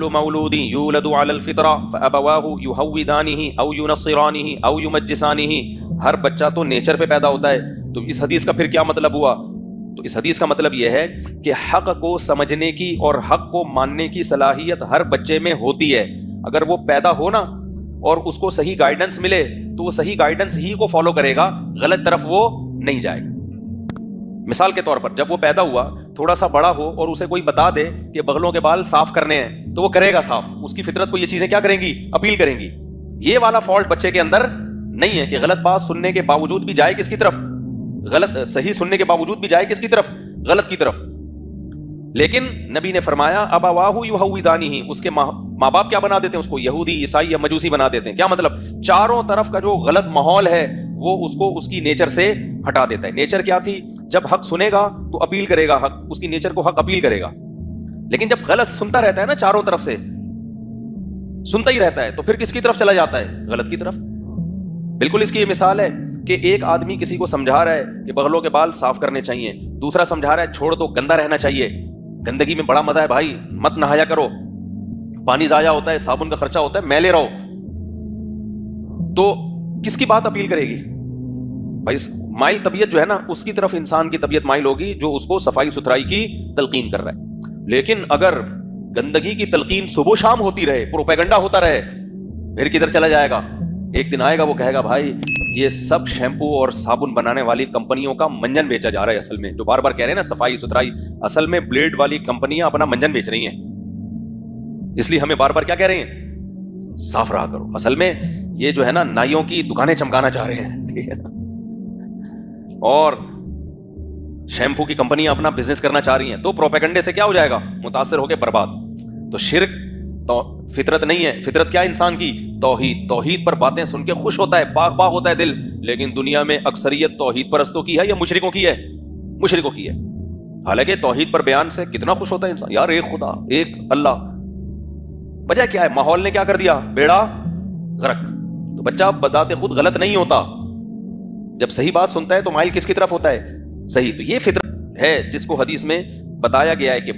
مولود یولد علی الفطرہ فابواہ یہودانہ او ینصرانہ او یمجسانہ. ہر بچہ تو نیچر پہ پیدا ہوتا ہے. تو اس حدیث کا پھر کیا مطلب ہوا؟ تو اس حدیث کا مطلب یہ ہے کہ حق کو سمجھنے کی اور حق کو ماننے کی صلاحیت ہر بچے میں ہوتی ہے. اگر وہ پیدا ہو نا اور اس کو صحیح گائیڈنس ملے تو وہ صحیح گائیڈنس ہی کو فالو کرے گا, غلط طرف وہ نہیں جائے گا. مثال کے طور پر جب وہ پیدا ہوا, تھوڑا سا بڑا ہو اور اسے کوئی بتا دے کہ بغلوں کے بال صاف کرنے ہیں تو وہ کرے گا صاف. اس کی فطرت کو یہ چیزیں کیا کریں گی؟ اپیل کریں گی. یہ والا فالٹ بچے کے اندر نہیں ہے کہ غلط بات سننے کے باوجود بھی جائے کس کی طرف؟ غلط. صحیح سننے کے باوجود بھی جائے کس کی طرف؟ غلط کی طرف. لیکن نبی نے فرمایا ابواہ یہودانہ, اس کے ماں باپ کیا بنا دیتے ہیں اس کو؟ یہودی, عیسائی یا مجوسی بنا دیتے ہیں. کیا مطلب؟ چاروں طرف کا جو غلط ماحول ہے وہ اس کو اس کی نیچر سے ہٹا دیتا ہے. نیچر کیا تھی؟ جب حق سنے گا تو اپیل کرے گا حق, اس کی نیچر کو حق اپیل کرے گا. لیکن جب غلط سنتا رہتا ہے نا, چاروں طرف سے سنتا ہی رہتا ہے, تو پھر کس کی طرف چلا جاتا ہے؟ غلط کی طرف. بالکل اس کی یہ مثال ہے کہ ایک آدمی کسی کو سمجھا رہا ہے کہ بغلوں کے بال صاف کرنے چاہیے, دوسرا سمجھا رہا ہے چھوڑ دو, گندا رہنا چاہیے, گندگی میں بڑا مزہ ہے بھائی, مت نہایا کرو, پانی ضائع ہوتا ہے, صابن کا خرچہ ہوتا ہے, میلے رہو. تو کس کی بات اپیل کرے گی بھائی؟ مائل طبیعت جو ہے نا, اس کی طرف انسان کی طبیعت مائل ہوگی جو اس کو صفائی ستھرائی کی تلقین کر رہا ہے. لیکن اگر گندگی کی تلقین صبح شام ہوتی رہے, پروپیگنڈا ہوتا رہے, پھر کدھر چلا جائے گا؟ ایک دن آئے گا وہ کہے گا بھائی یہ سب شیمپو اور صابن بنانے والی کمپنیوں کا منجن بیچا جا رہا ہے. اصل میں جو بار بار کہہ رہے ہیں نا صفائی ستھرائی, اصل میں بلیڈ والی کمپنیاں اپنا منجن بیچ رہی ہیں, اس لیے ہمیں بار بار کیا کہہ رہے ہیں؟ صاف رہا کرو. اصل میں یہ جو ہے نا نائیوں کی دکانیں چمکانا چاہ رہے ہیں, ٹھیک ہے نا, اور شیمپو کی کمپنیاں اپنا بزنس کرنا چاہ رہی ہیں. تو پروپیگنڈے سے کیا ہو جائے گا؟ متاثر ہو کے برباد. تو شرک تو فطرت نہیں ہے. فطرت کیا انسان کی؟ توحید. توحید پر باتیں سن کے خوش ہوتا ہے, پاک پاک ہوتا ہے دل. لیکن دنیا میں اکثریت توحید پرستوں کی ہے یا مشرکوں کی ہے؟ مشرکوں کی ہے. حالانکہ توحید پر بیان سے کتنا خوش ہوتا ہے انسان, یار ایک خدا, ایک اللہ. وجہ کیا ہے؟ ماحول نے کیا کر دیا؟ بیڑا غرق. تو بچہ بذات خود غلط نہیں ہوتا, جب صحیح بات سنتا ہے تو مائل کس کی طرف ہوتا ہے؟ صحیح. تو یہ فطرت ہے جس کو حدیث میں بتایا گیا ہے کہ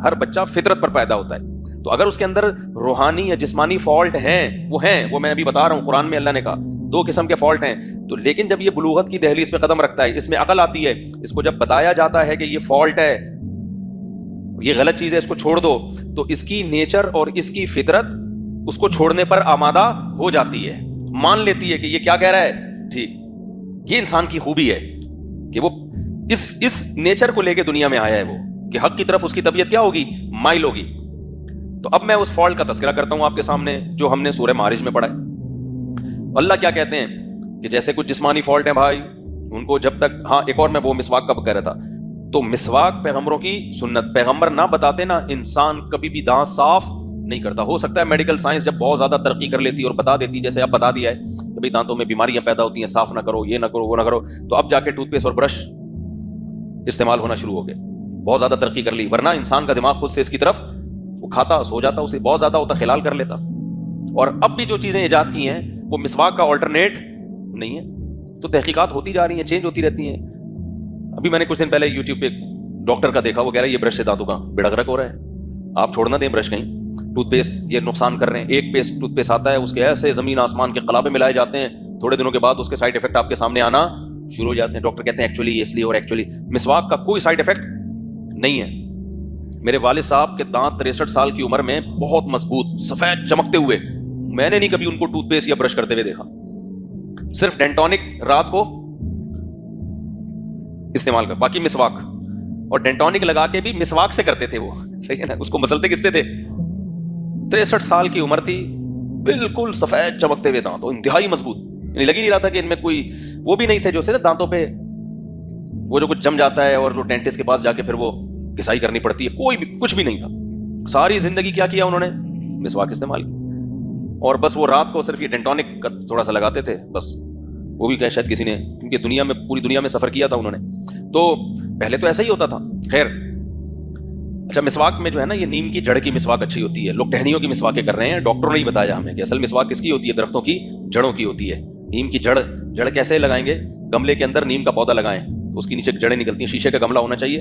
ہر بچہ فطرت پر پیدا ہوتا ہے. تو اگر اس کے اندر روحانی یا جسمانی فالٹ ہیں, وہ میں ابھی بتا رہا ہوں, قرآن میں اللہ نے کہا 2 قسم کے فالٹ ہیں. تو لیکن جب یہ بلوغت کی دہلیز پہ قدم رکھتا ہے, اس میں عقل آتی ہے, اس کو جب بتایا جاتا ہے کہ یہ فالٹ ہے, یہ غلط چیز ہے, اس کو چھوڑ دو, تو اس کی نیچر اور اس کی فطرت اس کو چھوڑنے پر آمادہ ہو جاتی ہے, مان لیتی ہے کہ یہ کیا کہہ رہا ہے ٹھیک. یہ انسان کی خوبی ہے کہ وہ اس نیچر کو لے کے دنیا میں آیا ہے, وہ کہ حق کی طرف اس کی طبیعت کیا ہوگی؟ مائل ہوگی. تو اب میں اس فالٹ کا تذکرہ کرتا ہوں آپ کے سامنے جو ہم نے سورہ معارج میں پڑھا ہے. اللہ کیا کہتے ہیں کہ جیسے کچھ جسمانی فالٹ ہیں بھائی, ان کو جب تک, ہاں ایک اور میں وہ مسواک کا کہہ رہا تھا, تو مسواک پیغمبروں کی سنت, پیغمبر نہ بتاتے نا انسان کبھی بھی دانت صاف نہیں کرتا. ہو سکتا ہے میڈیکل سائنس جب بہت زیادہ ترقی کر لیتی اور بتا دیتی, جیسے اب بتا دیا ہے کہ بھائی دانتوں میں بیماریاں پیدا ہوتی ہیں, صاف نہ کرو, یہ نہ کرو, وہ نہ کرو, تو اب جا کے ٹوتھ پیسٹ اور برش استعمال ہونا شروع ہو گئے. بہت زیادہ ترقی کر لی, ورنہ انسان کا دماغ خود سے اس کی طرف وہ کھاتا, سو جاتا, اسے بہت زیادہ ہوتا, خلال کر لیتا. اور اب بھی جو چیزیں ایجاد کی ہیں وہ مسواک کا آلٹرنیٹ نہیں ہے. تو تحقیقات ہوتی جا رہی ہیں, چینج ہوتی رہتی ہیں. ابھی میں نے کچھ دن پہلے یوٹیوب پہ ڈاکٹر کا دیکھا, وہ کہہ رہا ہے یہ برش سے دانتوں کا بیڑا غرق ہو رہا ہے, آپ چھوڑ نہ دیں برش کہیں. ٹوتھ پیسٹ یہ نقصان کر رہے ہیں. ایک ٹوتھ پیسٹ آتا ہے, اس کے ایسے زمین آسمان کے قلابے ملائے جاتے ہیں, تھوڑے دنوں کے بعد اس کے سائڈ افیکٹ آپ کے سامنے آنا شروع ہو جاتے ہیں. ڈاکٹر کہتے ہیں ایکچولی اس لیے, اور ایکچولی مسواک کا کوئی سائڈ افیکٹ نہیں ہے. میرے والد صاحب کے دانت 63 سال کی عمر میں بہت مضبوط, سفید چمکتے ہوئے, میں نے نہیں کبھی ان کو ٹوتھ پیسٹ یا برش کرتے ہوئے دیکھا. صرف ڈینٹونک رات کو استعمال کر, باقی مسواک, اور ڈینٹونک لگا کے بھی مسواک سے کرتے تھے وہ, صحیح ہے نا. اس کو مسلتے کس سے تھے؟ 63 سال کی عمر تھی, بالکل سفید چمکتے ہوئے دانت, انتہائی مضبوط, یعنی لگ ہی نہیں رہا تھا کہ ان میں کوئی وہ بھی نہیں تھے جو سے نا دانتوں پہ وہ جو کچھ جم جاتا ہے اور جو ڈینٹسٹ کے پاس جا کے پھر وہ گھسائی کرنی پڑتی ہے, کوئی بھی کچھ بھی نہیں تھا. ساری زندگی کیا کیا انہوں نے؟ مسواک استعمال کی. اور بس وہ رات کو صرف یہ ڈینٹونک کا تھوڑا سا لگاتے تھے بس, وہ بھی کہ شاید کسی نے, کیونکہ دنیا میں پوری دنیا میں سفر کیا تھا انہوں نے, تو پہلے تو ایسا ہی ہوتا تھا. خیر, اچھا مسواک میں جو ہے نا یہ نیم کی جڑ کی مسواک اچھی ہوتی ہے. لوگ ٹہنیوں کی مسواکیں کر رہے ہیں, ڈاکٹروں نے ہی بتایا ہمیں کہ اصل مسواک کس کی ہوتی ہے؟ درختوں کی جڑوں کی ہوتی ہے. نیم کی جڑ کیسے لگائیں گے؟ گملے کے اندر نیم کا پودا لگائیں تو اس کی نیچے جڑیں نکلتی ہیں. شیشے کا گملہ ہونا چاہیے,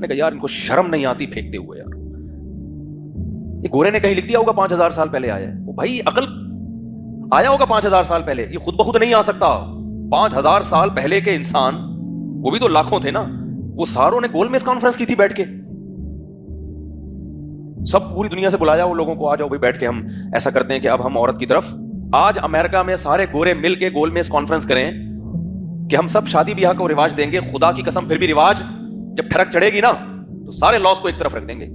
میں نے کہا یار ان کو شرم نہیں آتی پھینکتے ہوئے یار. یہ گورے نے کہیں لکھ دیا ہوگا 5000 سال پہلے آیا ہے. وہ بھائی عقل آیا ہوگا 5000 سال پہلے, یہ خود بخود نہیں آ سکتا. 5000 سال پہلے کے انسان, وہ بھی تو لاکھوں تھے نا, وہ ساروں نے گول میز کانفرنس کی تھی بیٹھ کے, سب پوری دنیا سے بلایا وہ لوگوں کو, آ جاؤ بھائی بیٹھ کے ہم ایسا کرتے ہیں کہ اب ہم عورت کی طرف. آج امریکہ میں سارے گورے مل کے گول میز کانفرنس کریں کہ ہم سب شادی بیاہ کو رواج دیں گے, خدا کی قسم پھر بھی رواج جب ٹھڑک چڑھے گی نا تو سارے لاس کو ایک طرف رکھ دیں گے.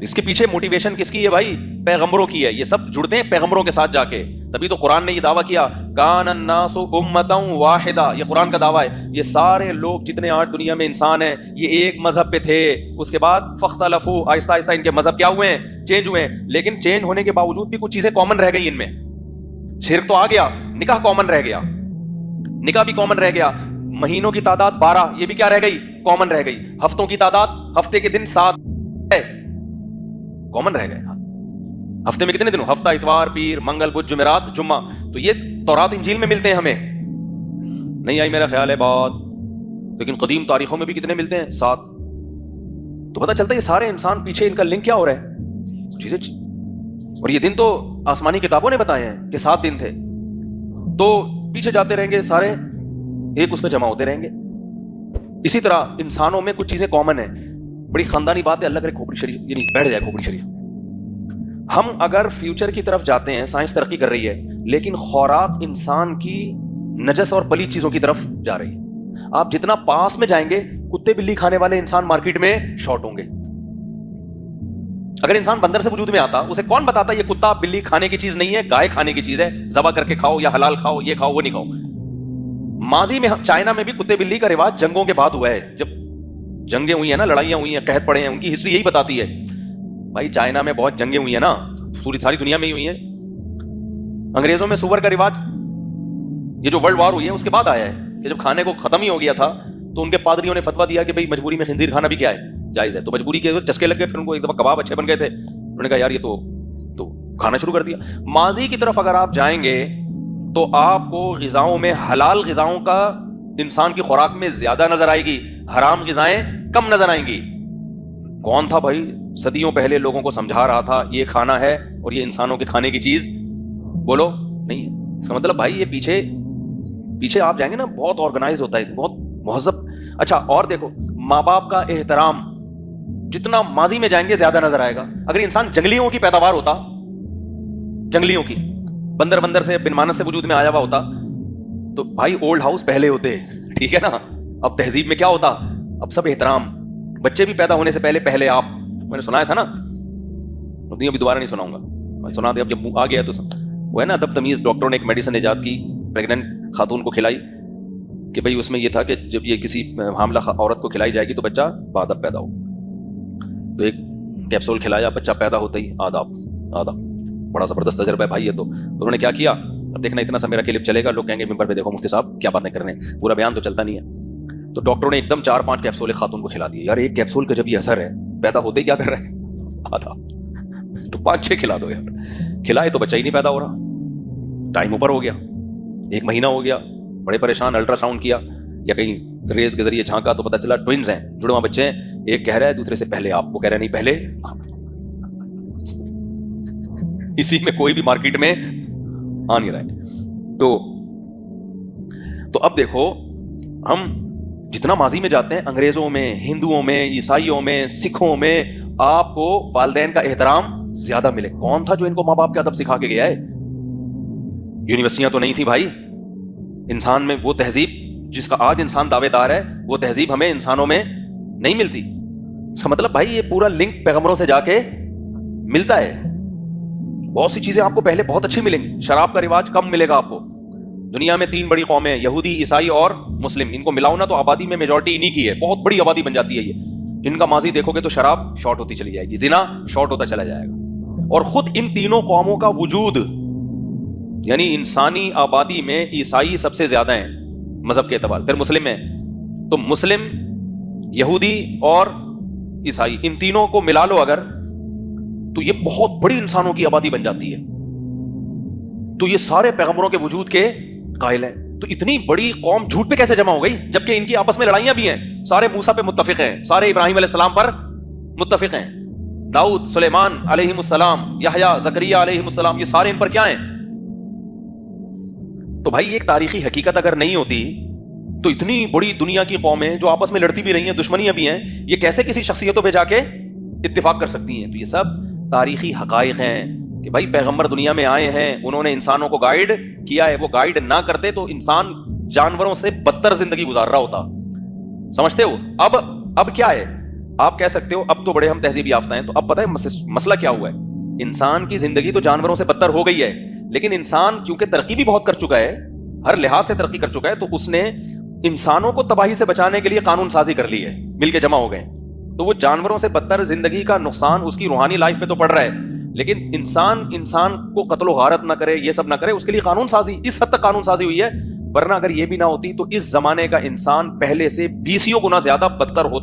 اس کے پیچھے موٹیویشن کس کی ہے بھائی؟ پیغمبروں کی ہے. یہ سب جڑتے ہیں پیغمبروں کے ساتھ جا کے, تبھی تو قرآن نے یہ دعویٰ کیا کان الناس امۃ واحدہ, یہ قرآن کا دعویٰ ہے. یہ سارے لوگ جتنے آج دنیا میں انسان ہیں یہ ایک مذہب پہ تھے, اس کے بعد فاختلفوا, آہستہ آہستہ ان کے مذہب کیا ہوئے ہیں, چینج ہوئے ہیں. لیکن چینج ہونے کے باوجود بھی کچھ چیزیں کامن رہ گئی ان میں. شرک تو آ گیا, نکاح کامن رہ گیا, نکاح بھی کامن رہ گیا. مہینوں کی تعداد 12, یہ بھی کیا رہ گئی؟ کامن رہ گئی. ہفتوں کی تعداد, ہفتے کے دن 7 ہے, کامن رہ گئے. ہفتے میں کتنے دن؟ ہفتہ, اتوار, پیر, منگل, بدھ, جمعرات, جمعہ. تو یہ تورات انجیل میں ملتے ہیں, ہمیں نہیں آئی میرا خیال ہے بات, لیکن قدیم تاریخوں میں بھی کتنے ملتے ہیں؟ 7. تو پتہ چلتا ہے یہ سارے انسان پیچھے ان کا لنک کیا ہو رہا ہے چیزیں. اور یہ دن تو آسمانی کتابوں نے بتائے ہیں کہ 7 دن تھے. تو پیچھے جاتے رہیں گے سارے, ایک اس میں جمع ہوتے رہیں گے. اسی طرح انسانوں میں کچھ چیزیں کامن ہیں. بڑی خاندانی بات ہے, اللہ کرے کھوپڑی شریف یعنی بیٹھ جائے کھوپڑی شریف. ہم اگر فیوچر کی طرف جاتے ہیں, سائنس ترقی کر رہی ہے, لیکن خوراک انسان کی نجس اور پلیت چیزوں کی طرف جا رہی ہے. آپ جتنا پاس میں جائیں گے, کتے بلی کھانے والے انسان مارکیٹ میں شارٹ ہوں گے. اگر انسان بندر سے وجود میں آتا, اسے کون بتاتا یہ کتا بلی کھانے کی چیز نہیں ہے, گائے کھانے کی چیز ہے, ذبح کر کے کھاؤ یا حلال کھاؤ, یہ کھاؤ وہ نہیں کھاؤ. ماضی میں چائنا میں بھی کتے بلی کا رواج جنگوں کے بعد ہوا ہے. جب جنگیں ہوئی ہیں نا, لڑائیاں ہوئی ہیں, قحط پڑے ہیں, ان کی ہسٹری یہی بتاتی ہے. بھائی چائنا میں بہت جنگیں ہوئی ہیں نا, ساری دنیا میں ہی ہوئی ہیں. انگریزوں میں سور کا رواج, یہ جو ورلڈ وار ہوئی ہے اس کے بعد آیا ہے کہ جب کھانے کو ختم ہی ہو گیا تھا تو ان کے پادریوں نے فتویٰ دیا کہ بھائی مجبوری میں خنزیر کھانا بھی کیا ہے, جائز ہے. تو مجبوری کے چسکے لگ گئے, پھر ان کو ایک دفعہ کباب اچھے بن گئے تھے, انہوں نے کہا یار یہ تو کھانا شروع کر دیا. ماضی کی طرف اگر آپ جائیں گے تو آپ کو غذاؤں میں حلال غذاؤں کا انسان کی خوراک میں زیادہ نظر آئے گی, حرام غذائیں کم نظر آئیں گی. کون تھا بھائی صدیوں پہلے لوگوں کو سمجھا رہا تھا یہ کھانا ہے اور یہ انسانوں کے کھانے کی چیز؟ بولو نہیں ہے. اس کا مطلب بھائی یہ پیچھے آپ جائیں گے نا, بہت آرگنائز ہوتا ہے, بہت مہذب. اچھا اور دیکھو, ماں باپ کا احترام جتنا ماضی میں جائیں گے زیادہ نظر آئے گا. اگر انسان جنگلیوں کی پیداوار ہوتا, جنگلیوں کی, بندر سے بن مانس سے وجود میں آیا ہوا ہوتا, تو بھائی اولڈ ہاؤس پہلے ہوتے, ٹھیک ہے نا. اب تہذیب میں کیا ہوتا, اب سب احترام. بچے بھی پیدا ہونے سے پہلے آپ, میں نے سنایا تھا نا, ابھی دوبارہ نہیں سناؤں گا, سنا دے اب جب آ گیا تو وہ ہے نا ادب تمیز. ڈاکٹروں نے ایک میڈیسن ایجاد کی, پریگننٹ خاتون کو کھلائی کہ بھائی اس میں یہ تھا کہ جب یہ کسی حاملہ عورت کو کھلائی جائے گی تو بچہ بادب پیدا ہو. تو ایک کیپسول کھلایا, بچہ پیدا ہوتا ہی آدھا. بڑا زبردست تجربہ ہے بھائی یہ. تو انہوں نے کیا کیا, اب دیکھنا اتنا سا میرا کلپ چلے گا, لوگ کہیں گے ممبر پہ دیکھو مفتی صاحب کیا باتیں کر رہے ہیں, پورا بیان تو چلتا نہیں ہے. تو ڈاکٹروں نے ایک دم 4-5 کیپسول خاتون کو کھلا دیے. یار ایک کیپسول کا جب یہ اثر ہے, پیدا ہوتے ہی کیا کر رہا ہے, آدھا. تو 5-6 کھلا دو یار. کھلائے تو بچہ ہی نہیں پیدا ہو رہا, ٹائم اوپر ہو گیا, 1 مہینہ ہو گیا, بڑے پریشان. الٹرا ساؤنڈ کیا یا کہیں ریز کے ذریعے جھانکا تو پتہ چلا ٹوئنز ہیں, جڑواں بچے ہیں. ایک کہہ رہا ہے دوسرے سے پہلے, آپ کو کہہ رہے نہیں پہلے. اسی میں کوئی بھی مارکیٹ میں آ نہیں رہا ہے. تو اب دیکھو, ہم جتنا ماضی میں جاتے ہیں, انگریزوں میں, ہندوؤں میں, عیسائیوں میں, سکھوں میں, آپ کو والدین کا احترام زیادہ ملے. کون تھا جو ان کو ماں باپ کے ادب سکھا کے گیا ہے؟ یونیورسٹیاں تو نہیں تھی بھائی. انسان میں وہ تہذیب جس کا آج انسان دعوے دار ہے, وہ تہذیب ہمیں انسانوں میں نہیں ملتی. اس کا مطلب بھائی یہ پورا لنک پیغمبروں سے جا کے ملتا ہے. بہت سی چیزیں آپ کو پہلے بہت اچھی ملیں گی. شراب کا رواج کم ملے گا آپ کو. دنیا میں 3 بڑی قومیں, یہودی, عیسائی اور مسلم. ان کو ملاؤ نا تو آبادی میں میجورٹی انہی کی ہے, بہت بڑی آبادی بن جاتی ہے یہ. ان کا ماضی دیکھو گے تو شراب شارٹ ہوتی چلی جائے گی, زنا شارٹ ہوتا چلا جائے گا. اور خود ان تینوں قوموں کا وجود, یعنی انسانی آبادی میں عیسائی سب سے زیادہ ہیں مذہب کے اعتبار, پھر مسلم ہیں. تو مسلم, یہودی اور عیسائی, ان تینوں کو ملا لو اگر, تو یہ بہت بڑی انسانوں کی آبادی بن جاتی ہے. تو یہ سارے پیغمبروں کے وجود کے قائل ہیں. تو اتنی بڑی قوم جھوٹ پہ کیسے جمع ہو گئی جبکہ ان کی آپس میں لڑائیاں بھی ہیں؟ سارے موسیٰ پہ متفق ہیں، سارے ابراہیم علیہ السلام پر متفق ہیں، داؤد، سلیمان علیہ السلام، یحییٰ، زکریا علیہ السلام، یہ سارے ان پر کیا ہیں؟ تو بھائی ایک تاریخی حقیقت اگر نہیں ہوتی تو اتنی بڑی دنیا کی قومیں جو آپس میں لڑتی بھی رہی ہیں، دشمنیاں بھی ہیں، یہ کیسے کسی شخصیتوں پہ جا کے اتفاق کر سکتی ہیں؟ تو یہ سب تاریخی حقائق ہیں کہ بھائی پیغمبر دنیا میں آئے ہیں، انہوں نے انسانوں کو گائیڈ کیا ہے، وہ گائیڈ نہ کرتے تو انسان جانوروں سے بدتر زندگی گزار رہا ہوتا. سمجھتے ہو؟ اب کیا ہے؟ آپ کہہ سکتے ہو اب تو بڑے ہم تہذیب یافتہ ہیں، تو اب پتہ ہے مسئلہ کیا ہوا ہے؟ انسان کی زندگی تو جانوروں سے بدتر ہو گئی ہے، لیکن انسان کیونکہ ترقی بھی بہت کر چکا ہے، ہر لحاظ سے ترقی کر چکا ہے، تو اس نے انسانوں کو تباہی سے بچانے کے لیے قانون سازی کر لی ہے، مل کے جمع ہو گئے. تو وہ جانوروں سے بدتر زندگی کا نقصان اس کی روحانی لائف پہ تو پڑ رہا ہے، لیکن انسان کو قتل و غارت نہ کرے، یہ سب نہ کرے، اس کے لیے قانون سازی، اس حد تک قانون سازی ہوئی ہے. ورنہ اگر یہ بھی نہ ہوتی تو اس زمانے کا انسان پہلے سے 20 گنا زیادہ بدتر ہوتا.